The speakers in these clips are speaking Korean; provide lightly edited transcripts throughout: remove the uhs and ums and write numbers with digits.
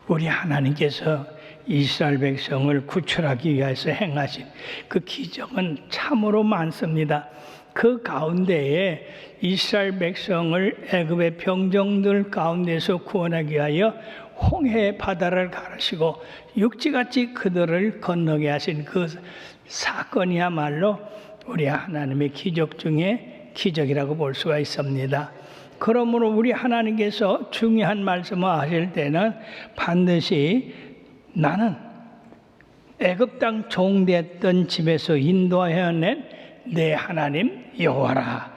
우리 하나님께서 이스라엘 백성을 구출하기 위해서 행하신 그 기적은 참으로 많습니다. 그 가운데에 이스라엘 백성을 애굽의 병정들 가운데서 구원하기 위하여 홍해 바다를 가르시고 육지같이 그들을 건너게 하신 그 사건이야말로 우리 하나님의 기적 중에 기적이라고 볼 수가 있습니다. 그러므로 우리 하나님께서 중요한 말씀을 하실 때는 반드시 나는 애굽 땅 종되었던 집에서 인도하여낸 내 하나님 여호와라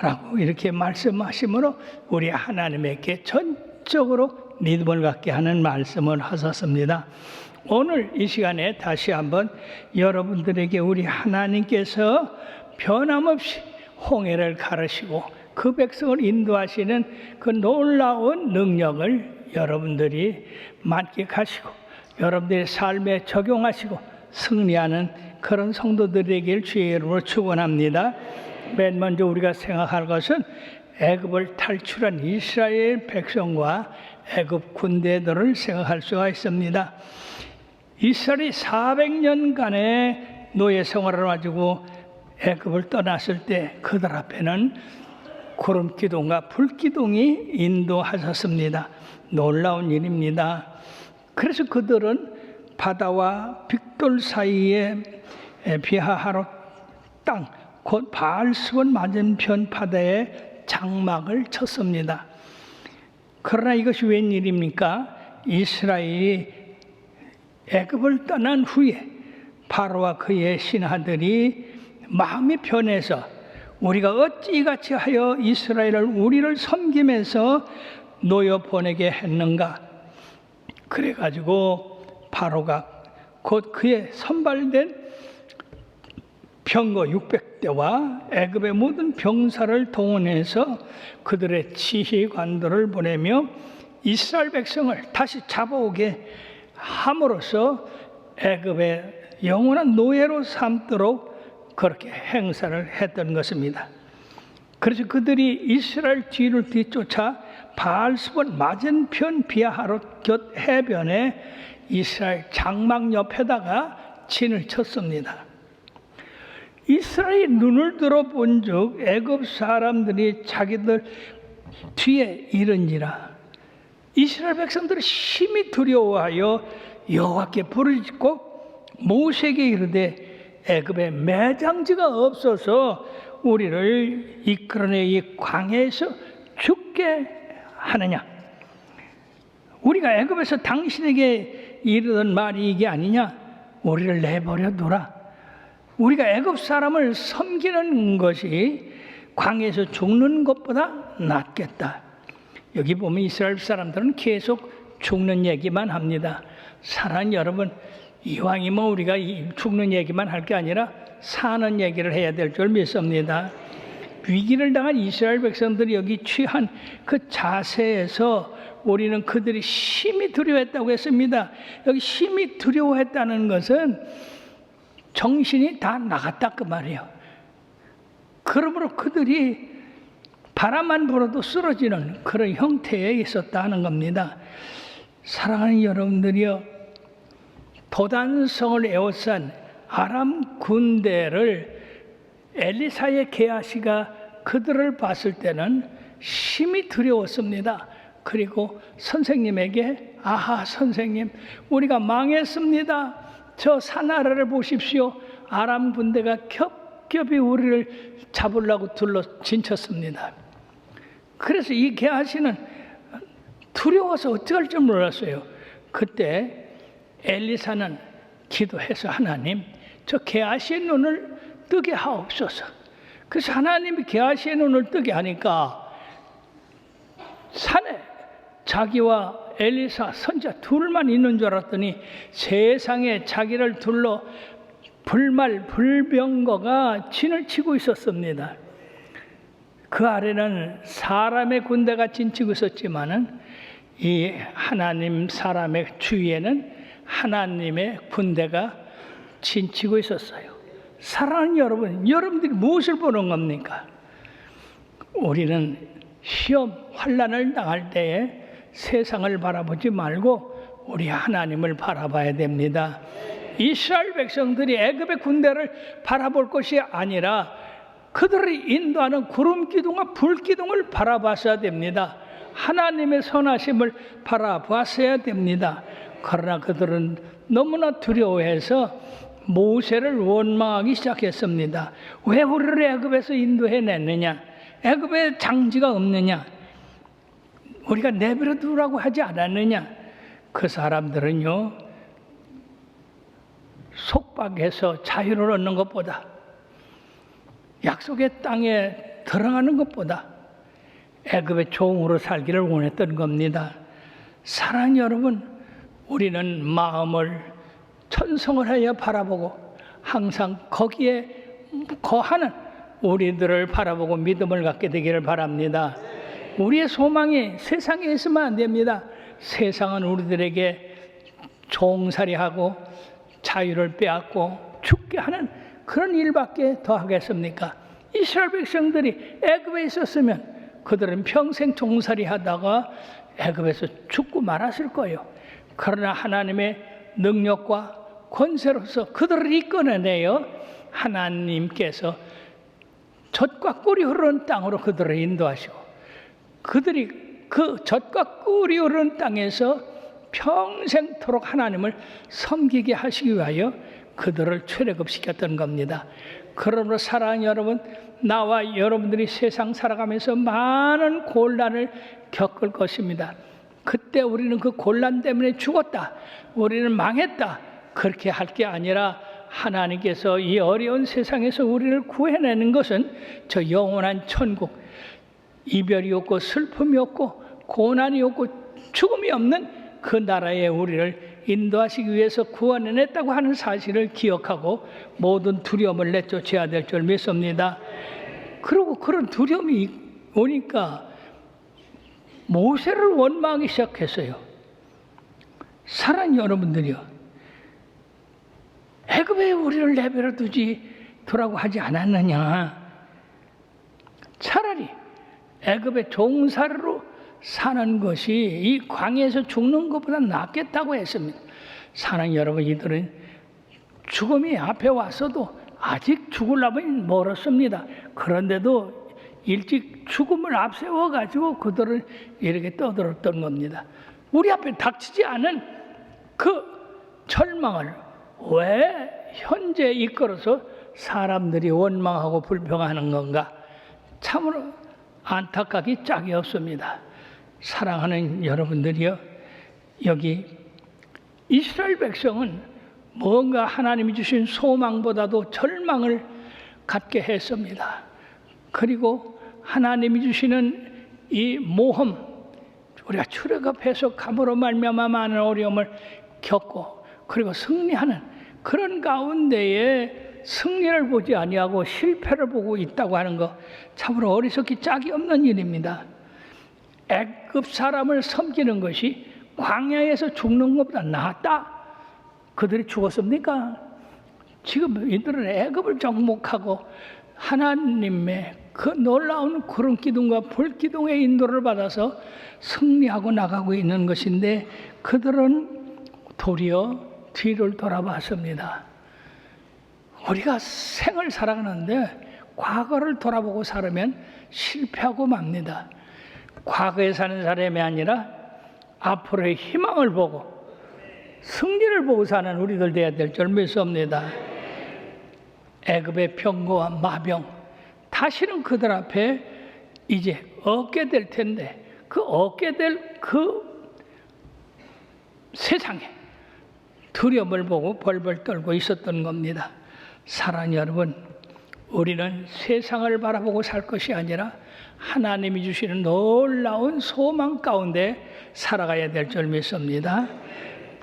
라고 이렇게 말씀하심으로 우리 하나님에게 전적으로 믿음을 갖게 하는 말씀을 하셨습니다. 오늘 이 시간에 다시 한번 여러분들에게 우리 하나님께서 변함없이 홍해를 가르시고 그 백성을 인도하시는 그 놀라운 능력을 여러분들이 만끽하시고 여러분들의 삶에 적용하시고 승리하는 그런 성도들에게 주의 이름으로 축원합니다. 맨 먼저 우리가 생각할 것은 애굽을 탈출한 이스라엘 백성과 애굽 군대들을 생각할 수가 있습니다. 이스라엘이 400년간의 노예 생활을 가지고 애굽을 떠났을 때 그들 앞에는 구름 기둥과 불 기둥이 인도하셨습니다. 놀라운 일입니다. 그래서 그들은 바다와 빅돌 사이에 비하하롯 땅, 곧 바알스본 맞은편 바다에 장막을 쳤습니다. 그러나 이것이 웬일입니까? 이스라엘이 애굽을 떠난 후에 바로와 그의 신하들이 마음이 변해서 우리가 어찌같이 하여 이스라엘을 우리를 섬기면서 노여 보내게 했는가? 그래가지고 바로가 곧 그의 선발된 병거 600대와 애굽의 모든 병사를 동원해서 그들의 지휘관들을 보내며 이스라엘 백성을 다시 잡아오게 함으로써 애굽의 영원한 노예로 삼도록 그렇게 행사를 했던 것입니다. 그래서 그들이 이스라엘 뒤를 뒤쫓아 바알스본 맞은편 비하하롯 곁 해변에 이스라엘 장막 옆에다가 진을 쳤습니다. 이스라엘이 눈을 들어본 즉 애굽 사람들이 자기들 뒤에 이른지라 이스라엘 백성들이 심히 두려워하여 여호와께 부르짖고 모세에게 이르되 애굽에 매장지가 없어서 우리를 이끌어내 이 광야에서 죽게 하느냐? 우리가 애굽에서 당신에게 이르던 말이 이게 아니냐? 우리를 내버려 두라. 우리가 애굽 사람을 섬기는 것이 광야에서 죽는 것보다 낫겠다. 여기 보면 이스라엘 사람들은 계속 죽는 얘기만 합니다. 사랑하는 여러분, 이왕이면 우리가 죽는 얘기만 할 게 아니라 사는 얘기를 해야 될 줄 믿습니다. 위기를 당한 이스라엘 백성들이 여기 취한 그 자세에서 우리는 그들이 심히 두려워했다고 했습니다. 여기 심히 두려워했다는 것은 정신이 다 나갔다 그 말이에요. 그러므로 그들이 바람만 불어도 쓰러지는 그런 형태에 있었다는 겁니다. 사랑하는 여러분들이요, 도단성을 에워싼 아람 군대를 엘리사의 게하시가 그들을 봤을 때는 심히 두려웠습니다. 그리고 선생님에게 아하 선생님 우리가 망했습니다. 저 산아래를 보십시오. 아람 군대가 겹겹이 우리를 잡으려고 둘러 진쳤습니다. 그래서 이 게하시는 두려워서 어찌할 줄 몰랐어요. 그때 엘리사는 기도해서 하나님 저 게하시의 눈을 뜨게 하옵소서. 그래서 하나님이 게하시의 눈을 뜨게 하니까 산에 자기와 엘리사 선자 둘만 있는 줄 알았더니 세상에 자기를 둘러 불말 불병거가 진을 치고 있었습니다. 그 아래는 사람의 군대가 진치고 있었지만은 이 하나님 사람의 주위에는 하나님의 군대가 진치고 있었어요. 사랑하는 여러분, 여러분들이 무엇을 보는 겁니까? 우리는 시험, 환난을 당할 때에 세상을 바라보지 말고 우리 하나님을 바라봐야 됩니다. 이스라엘 백성들이 애굽의 군대를 바라볼 것이 아니라 그들을 인도하는 구름 기둥과 불 기둥을 바라봤어야 됩니다. 하나님의 선하심을 바라봤어야 됩니다. 그러나 그들은 너무나 두려워해서 모세를 원망하기 시작했습니다. 왜 우리를 애굽에서 인도해냈느냐? 애굽에 장지가 없느냐? 우리가 내버려 두라고 하지 않았느냐? 그 사람들은요, 속박해서 자유를 얻는 것보다, 약속의 땅에 들어가는 것보다 애굽의 종으로 살기를 원했던 겁니다. 사랑하는 여러분, 우리는 마음을 천성을 하여 바라보고 항상 거기에 거하는 우리들을 바라보고 믿음을 갖게 되기를 바랍니다. 우리의 소망이 세상에 있으면 안 됩니다. 세상은 우리들에게 종살이하고 자유를 빼앗고 죽게 하는 그런 일밖에 더 하겠습니까? 이스라엘 백성들이 애굽에 있었으면 그들은 평생 종살이 하다가 애굽에서 죽고 말았을 거예요. 그러나 하나님의 능력과 권세로서 그들을 이끌어내어 하나님께서 젖과 꿀이 흐르는 땅으로 그들을 인도하시고, 그들이 그 젖과 꿀이 흐르는 땅에서 평생토록 하나님을 섬기게 하시기 위하여 그들을 출애굽시켰던 겁니다. 그러므로 사랑하는 여러분, 나와 여러분들이 세상 살아가면서 많은 곤란을 겪을 것입니다. 그때 우리는 그 곤란 때문에 죽었다, 우리는 망했다, 그렇게 할 게 아니라 하나님께서 이 어려운 세상에서 우리를 구해내는 것은 저 영원한 천국, 이별이 없고 슬픔이 없고 고난이 없고 죽음이 없는 그 나라에 우리를 인도하시기 위해서 구원해냈다고 하는 사실을 기억하고 모든 두려움을 내쫓아야 될 줄 믿습니다. 그리고 그런 두려움이 오니까 모세를 원망하기 시작했어요. 사랑하는 여러분들이요, 애굽에 우리를 내버려 두지 두라고 하지 않았느냐? 차라리 애굽의 종살이로 사는 것이 이 광야에서 죽는 것보다 낫겠다고 했습니다. 사랑하는 여러분, 이들은 죽음이 앞에 왔어도 아직 죽으려면 멀었습니다. 그런데도 일찍 죽음을 앞세워 가지고 그들을 이렇게 떠들었던 겁니다. 우리 앞에 닥치지 않은 그 절망을 왜 현재 이끌어서 사람들이 원망하고 불평하는 건가? 참으로 안타깝기 짝이 없습니다. 사랑하는 여러분들이요, 여기 이스라엘 백성은 뭔가 하나님이 주신 소망보다도 절망을 갖게 했습니다. 그리고 하나님이 주시는 이 모험, 우리가 출애굽해서 감으로 말미암아 많은 어려움을 겪고 그리고 승리하는 그런 가운데에 승리를 보지 아니하고 실패를 보고 있다고 하는 것, 참으로 어리석기 짝이 없는 일입니다. 애굽 사람을 섬기는 것이 광야에서 죽는 것보다 낫다. 그들이 죽었습니까? 지금 이들은 애굽을 정복하고 하나님의 그 놀라운 구름 기둥과 불 기둥의 인도를 받아서 승리하고 나가고 있는 것인데, 그들은 도리어 뒤를 돌아봤습니다. 우리가 생을 살아가는데 과거를 돌아보고 살으면 실패하고 맙니다. 과거에 사는 사람이 아니라 앞으로의 희망을 보고 승리를 보고 사는 우리들 되어야 될 줄 믿습니다. 애굽의 병거와 마병, 다시는 그들 앞에 이제 없게 될 텐데, 그 없게 될 그 세상에 두려움을 보고 벌벌 떨고 있었던 겁니다. 사랑하는 여러분, 우리는 세상을 바라보고 살 것이 아니라 하나님이 주시는 놀라운 소망 가운데 살아가야 될 줄 믿습니다.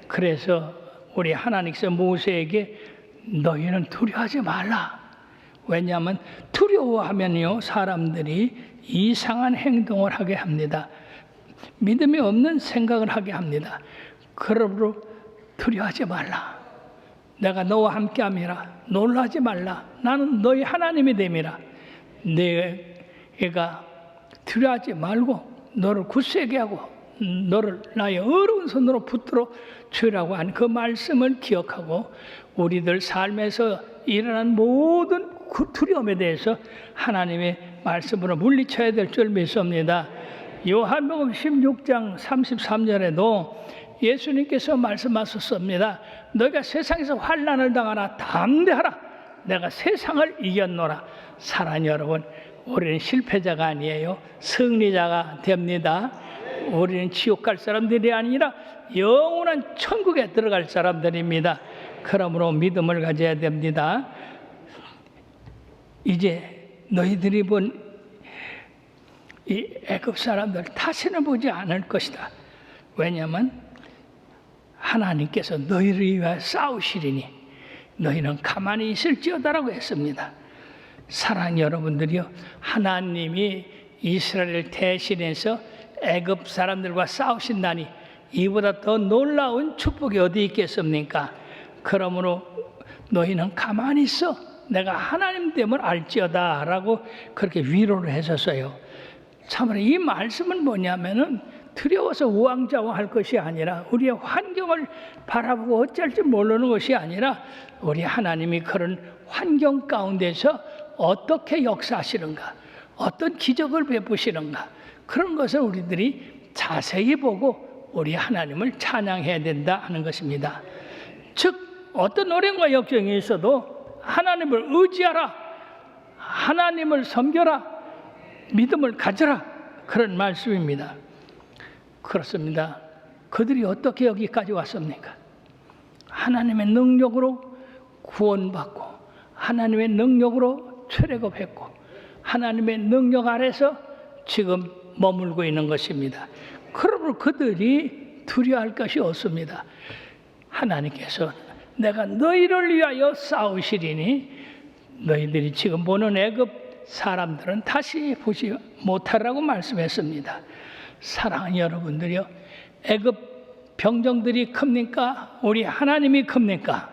그래서 우리 하나님께서 모세에게 너희는 두려워하지 말라. 왜냐하면 두려워하면요, 사람들이 이상한 행동을 하게 합니다. 믿음이 없는 생각을 하게 합니다. 그러므로 두려워하지 말라. 내가 너와 함께함이라. 놀라지 말라. 나는 너희 하나님이 됨이라. 내가 두려워하지 말고 너를 굳세게 하고 너를 나의 어려운 손으로 붙들어 주라고 한 그 말씀을 기억하고 우리들 삶에서 일어난 모든 그 두려움에 대해서 하나님의 말씀으로 물리쳐야 될 줄 믿습니다. 요한복음 16장 33절에도 예수님께서 말씀하셨습니다. 너희가 세상에서 환난을 당하나 담대하라. 내가 세상을 이겼노라. 사랑하는 여러분, 우리는 실패자가 아니에요. 승리자가 됩니다. 우리는 지옥 갈 사람들이 아니라 영원한 천국에 들어갈 사람들입니다. 그러므로 믿음을 가져야 됩니다. 이제 너희들이 본 이 애굽 사람들 다시는 보지 않을 것이다. 왜냐하면 하나님께서 너희를 위하여 싸우시리니 너희는 가만히 있을지어다라고 했습니다. 사랑하는 여러분들이요, 하나님이 이스라엘을 대신해서 애굽 사람들과 싸우신다니 이보다 더 놀라운 축복이 어디 있겠습니까? 그러므로 너희는 가만히 있어. 내가 하나님 됨을 알지어다 라고 그렇게 위로를 해줬어요. 참으로 이 말씀은 뭐냐면은 두려워서 우왕좌왕할 것이 아니라 우리의 환경을 바라보고 어쩔 줄 모르는 것이 아니라 우리 하나님이 그런 환경 가운데서 어떻게 역사하시는가, 어떤 기적을 베푸시는가, 그런 것을 우리들이 자세히 보고 우리 하나님을 찬양해야 된다 하는 것입니다. 즉 어떤 어려움과 역경이 있어도 하나님을 의지하라, 하나님을 섬겨라, 믿음을 가져라, 그런 말씀입니다. 그렇습니다. 그들이 어떻게 여기까지 왔습니까? 하나님의 능력으로 구원받고 하나님의 능력으로 출애굽했고 하나님의 능력 아래서 지금 머물고 있는 것입니다. 그러므로 그들이 두려워할 것이 없습니다. 하나님께서 내가 너희를 위하여 싸우시리니 너희들이 지금 보는 애굽 사람들은 다시 보지 못하라고 말씀했습니다. 사랑하는 여러분들이요, 애굽 병정들이 큽니까? 우리 하나님이 큽니까?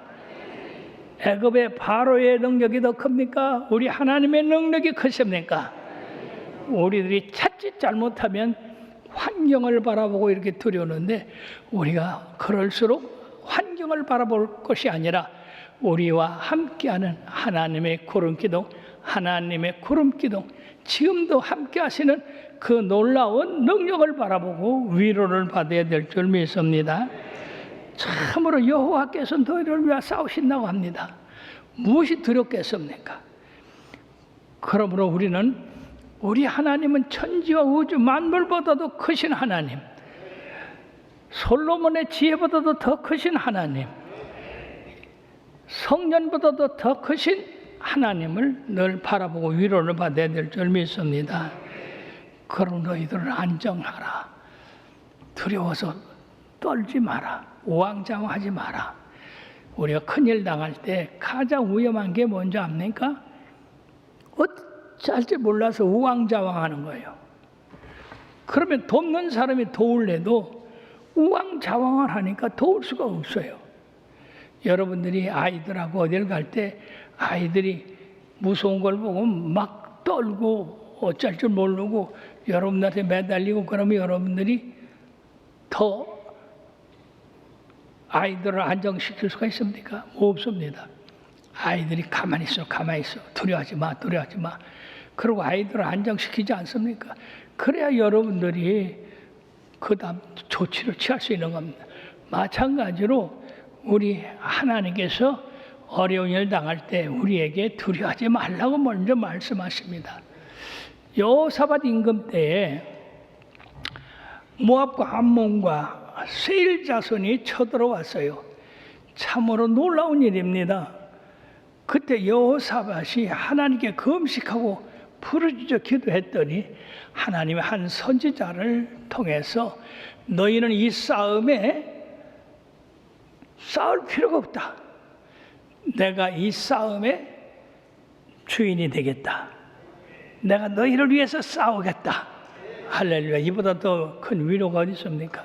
애굽의 바로의 능력이 더 큽니까? 우리 하나님의 능력이 크십니까? 우리들이 자칫 잘못하면 환경을 바라보고 이렇게 두려우는데 우리가 그럴수록 환경을 바라볼 것이 아니라 우리와 함께하는 하나님의 구름기둥, 하나님의 구름기둥, 지금도 함께 하시는 그 놀라운 능력을 바라보고 위로를 받아야 될 줄 믿습니다. 참으로 여호와께서 너희를 위하여 싸우신다고 합니다. 무엇이 두렵겠습니까? 그러므로 우리는 우리 하나님은 천지와 우주 만물보다도 크신 하나님, 솔로몬의 지혜보다도 더 크신 하나님, 성년보다도 더 크신 하나님을 늘 바라보고 위로를 받아야 될 줄 믿습니다. 그럼 너희들을 안정하라. 두려워서 떨지 마라. 우왕좌왕하지 마라. 우리가 큰일 당할 때 가장 위험한 게 뭔지 압니까? 어찌할지 몰라서 우왕좌왕하는 거예요. 그러면 돕는 사람이 도울래도 우왕좌왕을 하니까 도울 수가 없어요. 여러분들이 아이들하고 어딜 갈 때 아이들이 무서운 걸 보고 막 떨고 어쩔 줄 모르고 여러분들한테 매달리고 그러면 여러분들이 더 아이들을 안정시킬 수가 있습니까? 없습니다. 아이들이 가만히 있어, 가만히 있어. 두려워하지 마, 두려워하지 마. 그리고 아이들을 안정시키지 않습니까? 그래야 여러분들이 그 다음 조치를 취할 수 있는 겁니다. 마찬가지로 우리 하나님께서 어려운 일 당할 때 우리에게 두려워하지 말라고 먼저 말씀하십니다. 여호사밧 임금 때에 모압과 암몬과 세일 자손이 쳐들어왔어요. 참으로 놀라운 일입니다. 그때 여호사밧이 하나님께 금식하고 부르짖어 기도했더니 하나님의 한 선지자를 통해서 너희는 이 싸움에 싸울 필요가 없다. 내가 이 싸움의 주인이 되겠다. 내가 너희를 위해서 싸우겠다. 할렐루야. 이보다 더 큰 위로가 어디 있습니까?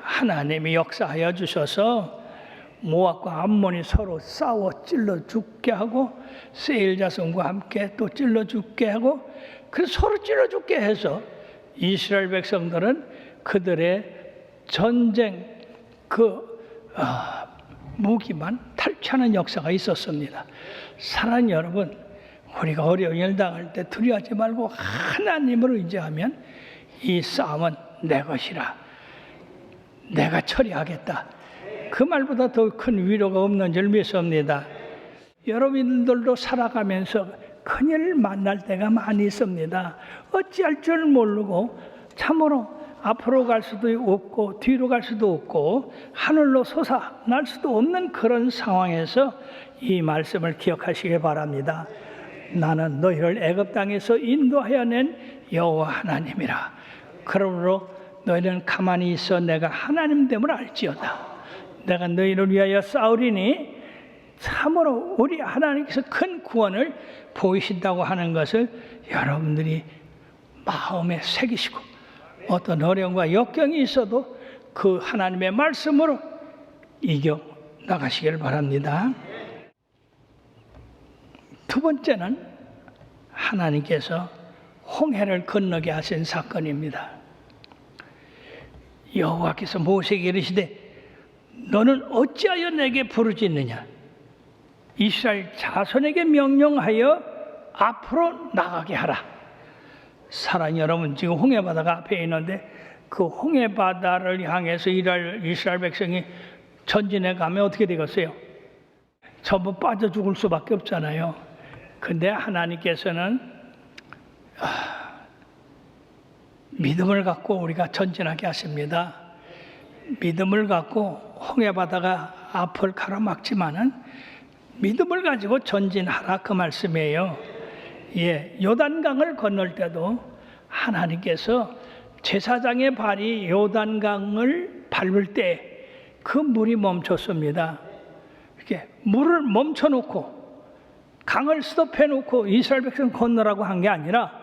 하나님이 역사하여 주셔서 모압과 암몬이 서로 싸워 찔러 죽게 하고 세일 자손과 함께 또 찔러 죽게 하고 그래서 서로 찔러 죽게 해서 이스라엘 백성들은 그들의 전쟁 무기만 탈취하는 역사가 있었습니다. 사랑하는 여러분, 우리가 어려운 일 당할 때 두려워하지 말고 하나님을 의지하면 이 싸움은 내 것이라, 내가 처리하겠다, 그 말보다 더 큰 위로가 없는 줄 믿습니다. 여러분들도 살아가면서 큰일 만날 때가 많이 있습니다. 어찌할 줄 모르고 참으로 앞으로 갈 수도 없고 뒤로 갈 수도 없고 하늘로 솟아날 수도 없는 그런 상황에서 이 말씀을 기억하시기 바랍니다. 나는 너희를 애굽 땅에서 인도하여 낸 여호와 하나님이라. 그러므로 너희는 가만히 있어 내가 하나님 됨을 알지어다. 내가 너희를 위하여 싸우리니 참으로 우리 하나님께서 큰 구원을 보이신다고 하는 것을 여러분들이 마음에 새기시고, 어떤 어려움과 역경이 있어도 그 하나님의 말씀으로 이겨 나가시길 바랍니다. 두 번째는 하나님께서 홍해를 건너게 하신 사건입니다. 여호와께서 모세에게 이르시되 너는 어찌하여 내게 부르짖느냐? 이스라엘 자손에게 명령하여 앞으로 나가게 하라. 사랑하는 여러분, 지금 홍해바다가 앞에 있는데 그 홍해바다를 향해서 이스라엘 백성이 전진해 가면 어떻게 되겠어요? 전부 빠져 죽을 수밖에 없잖아요. 근데 하나님께서는 믿음을 갖고 우리가 전진하게 하십니다. 믿음을 갖고 홍해바다가 앞을 가로막지만은 믿음을 가지고 전진하라, 그 말씀이에요. 예, 요단강을 건널 때도 하나님께서 제사장의 발이 요단강을 밟을 때 그 물이 멈췄습니다. 이렇게 물을 멈춰놓고 강을 스톱해놓고 이스라엘 백성 건너라고 한 게 아니라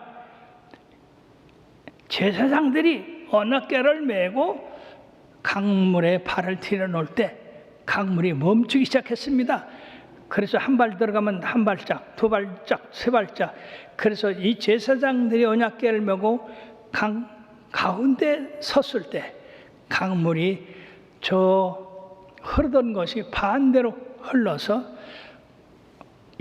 제사장들이 언약궤를 메고 강물에 발을 들여놓을 때 강물이 멈추기 시작했습니다. 그래서 한 발 들어가면 한 발짝, 두 발짝, 세 발짝. 그래서 이 제사장들이 언약궤를 메고 강 가운데 섰을 때 강물이 저 흐르던 것이 반대로 흘러서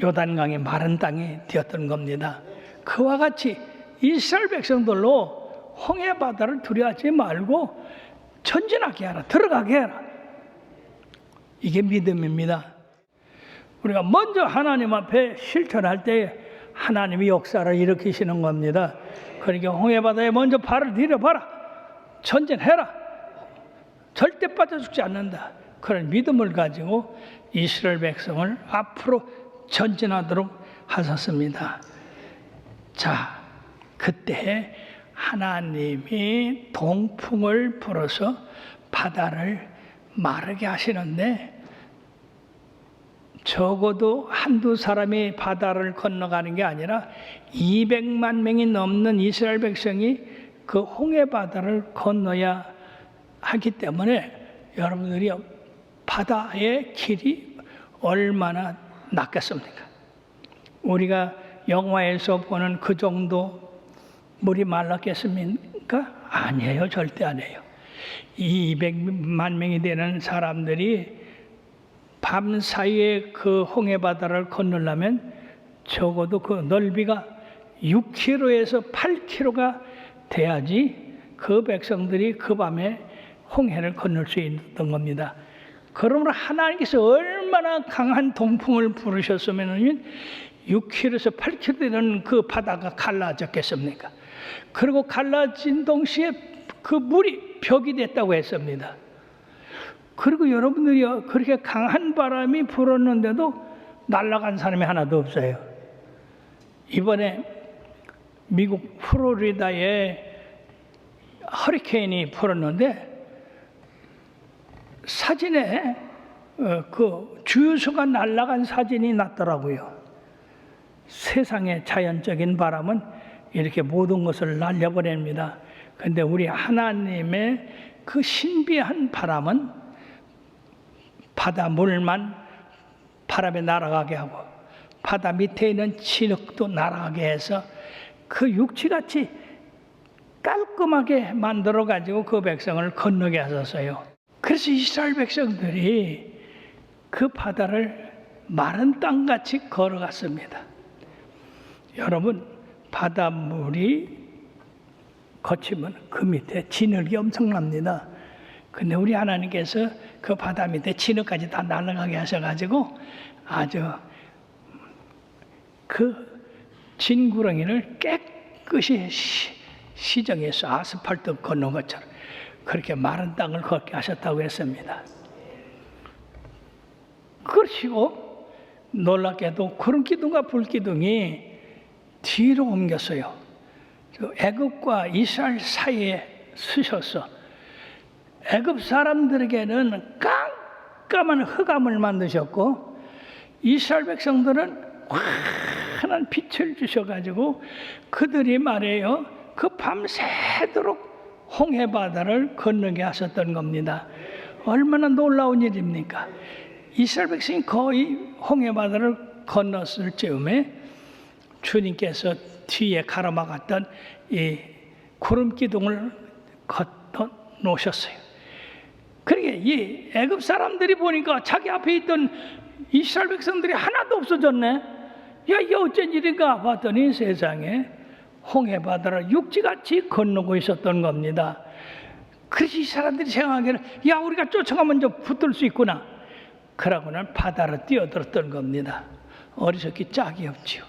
요단강의 마른 땅이 되었던 겁니다. 그와 같이 이스라엘 백성들로 홍해바다를 두려워하지 말고 전진하게 하라, 들어가게 하라. 이게 믿음입니다. 우리가 먼저 하나님 앞에 실천할 때 하나님이 역사를 일으키시는 겁니다. 그러니까 홍해바다에 먼저 발을 디뎌봐라, 전진해라, 절대 빠져 죽지 않는다. 그런 믿음을 가지고 이스라엘 백성을 앞으로 전진하도록 하셨습니다. 자, 그때 하나님이 동풍을 불어서 바다를 마르게 하시는데, 적어도 한두 사람이 바다를 건너가는 게 아니라 200만 명이 넘는 이스라엘 백성이 그 홍해바다를 건너야 하기 때문에 여러분들이 바다의 길이 얼마나 낫겠습니까? 우리가 영화에서 보는 그 정도 물이 말랐겠습니까? 아니에요. 절대 아니에요. 200만 명이 되는 사람들이 밤 사이에 그 홍해바다를 건너려면 적어도 그 넓이가 6km에서 8km가 돼야지 그 백성들이 그 밤에 홍해를 건널 수 있던 겁니다. 그러므로 하나님께서 얼마나 강한 동풍을 부르셨으면 6km에서 8km 되는 그 바다가 갈라졌겠습니까? 그리고 갈라진 동시에 그 물이 벽이 됐다고 했습니다. 그리고 여러분들이 그렇게 강한 바람이 불었는데도 날아간 사람이 하나도 없어요. 이번에 미국 플로리다에 허리케인이 불었는데 사진에 그 주유소가 날아간 사진이 났더라고요. 세상의 자연적인 바람은 이렇게 모든 것을 날려버립니다. 그런데 우리 하나님의 그 신비한 바람은 바다 물만 바람에 날아가게 하고 바다 밑에 있는 진흙도 날아가게 해서 그 육지같이 깔끔하게 만들어 가지고 그 백성을 건너게 하셨어요. 그래서 이스라엘 백성들이 그 바다를 마른 땅같이 걸어갔습니다. 여러분, 바닷물이 거치면 그 밑에 진흙이 엄청납니다. 근데 우리 하나님께서 그 바다 밑에 진흙까지 다 날아가게 하셔가지고 아주 그 진구렁이를 깨끗이 시정해서 아스팔트 걷는 것처럼 그렇게 마른 땅을 걷게 하셨다고 했습니다. 그러시고 놀랍게도 구름 기둥과 불 기둥이 뒤로 옮겼어요. 애굽과 이스라엘 사이에 서셔서 애굽 사람들에게는 깜깜한 흑암을 만드셨고 이스라엘 백성들은 환한 빛을 주셔가지고 그들이 말해요. 그 밤새도록 홍해 바다를 건너게 하셨던 겁니다. 얼마나 놀라운 일입니까? 이스라엘 백성이 거의 홍해 바다를 건넜을 즈음에 주님께서 뒤에 가로막았던 이 구름 기둥을 걷어 놓으셨어요. 그러니까 이 애굽 사람들이 보니까 자기 앞에 있던 이스라엘 백성들이 하나도 없어졌네. 야, 이게 어쩐 일인가 봤더니 세상에 홍해 바다를 육지같이 건너고 있었던 겁니다. 그래서 이 사람들이 생각하기에는 야, 우리가 쫓아가면 좀 붙을 수 있구나. 그러고는 바다로 뛰어들었던 겁니다. 어리석기 짝이 없지요.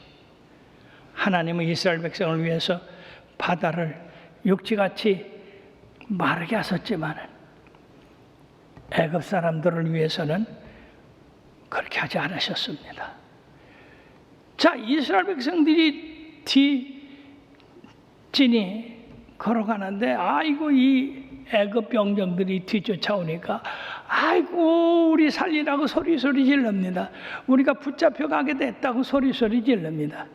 하나님은 이스라엘 백성을 위해서 바다를 육지같이 마르게 하셨지만 애굽 사람들을 위해서는 그렇게 하지 않으셨습니다. 자, 이스라엘 백성들이 뒷진이 걸어가는데 아이고 이 애굽 병정들이 뒤쫓아오니까 아이고 우리 살리라고 소리소리 질릅니다. 우리가 붙잡혀 가게 됐다고 소리소리 질릅니다.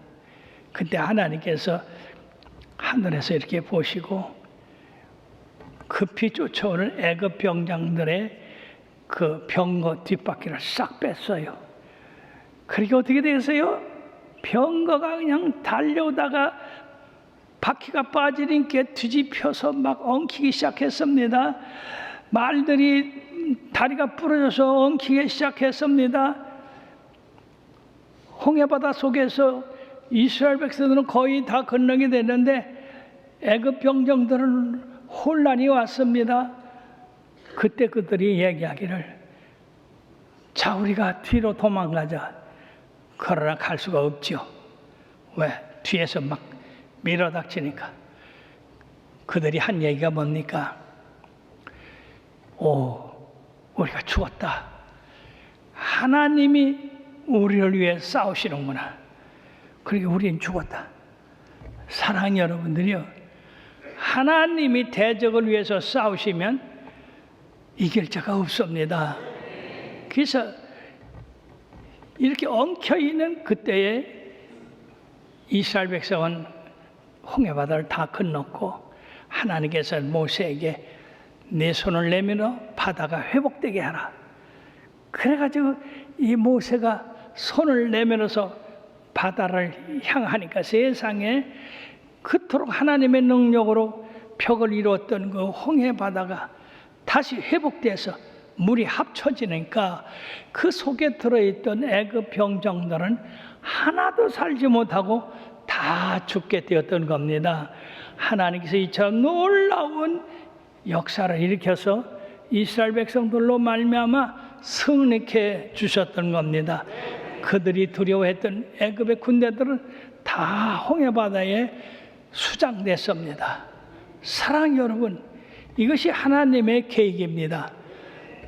그때 하나님께서 하늘에서 이렇게 보시고 급히 쫓아오는 애굽 병장들의 그 병거 뒷바퀴를 싹 뺐어요. 그러니까 어떻게 됐어요? 병거가 그냥 달려오다가 바퀴가 빠지니까 뒤집혀서 막 엉키기 시작했습니다. 말들이 다리가 부러져서 엉키기 시작했습니다. 홍해바다 속에서 이스라엘 백성들은 거의 다 건너게 됐는데 애굽 병정들은 혼란이 왔습니다. 그때 그들이 얘기하기를 자, 우리가 뒤로 도망가자. 그러나 갈 수가 없죠. 왜? 뒤에서 막 밀어닥치니까. 그들이 한 얘기가 뭡니까? 우리가 죽었다. 하나님이 우리를 위해 싸우시는구나. 그러니까 우리는 죽었다. 사랑하는 여러분들이요, 하나님이 대적을 위해서 싸우시면 이길 자가 없습니다. 그래서 이렇게 엉켜있는 그때에 이스라엘 백성은 홍해바다를 다 건넜고 하나님께서 모세에게 내 손을 내밀어 바다가 회복되게 하라. 그래가지고 이 모세가 손을 내밀어서 바다를 향하니까 세상에 그토록 하나님의 능력으로 벽을 이루었던 그 홍해바다가 다시 회복돼서 물이 합쳐지니까 그 속에 들어있던 애굽 병정들은 하나도 살지 못하고 다 죽게 되었던 겁니다. 하나님께서 이처럼 놀라운 역사를 일으켜서 이스라엘 백성들로 말미암아 승리케 주셨던 겁니다. 그들이 두려워했던 애굽의 군대들은 다 홍해바다에 수장됐습니다. 사랑하는 여러분, 이것이 하나님의 계획입니다.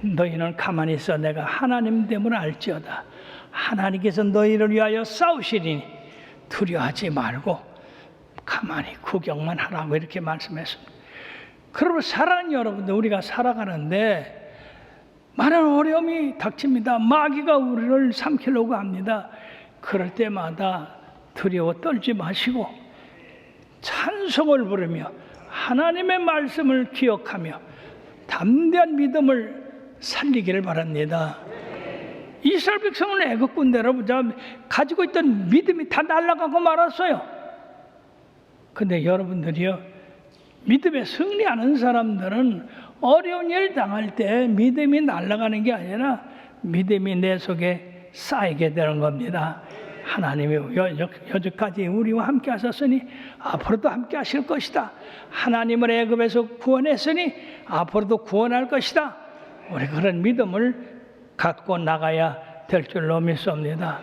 너희는 가만히 있어 내가 하나님 됨을 알지어다. 하나님께서 너희를 위하여 싸우시리니 두려워하지 말고 가만히 구경만 하라고 이렇게 말씀했습니다. 그러므로 사랑하는 여러분들, 우리가 살아가는데 많은 어려움이 닥칩니다. 마귀가 우리를 삼키려고 합니다. 그럴 때마다 두려워 떨지 마시고 찬송을 부르며 하나님의 말씀을 기억하며 담대한 믿음을 살리기를 바랍니다. 이스라엘 백성은 애굽 군대로 가지고 있던 믿음이 다 날아가고 말았어요. 근데 여러분들이요, 믿음에 승리하는 사람들은 어려운 일 당할 때 믿음이 날아가는 게 아니라 믿음이 내 속에 쌓이게 되는 겁니다. 하나님이 여기까지 우리와 함께 하셨으니 앞으로도 함께 하실 것이다. 하나님을 애굽에서 구원했으니 앞으로도 구원할 것이다. 우리 그런 믿음을 갖고 나가야 될 줄로 믿습니다.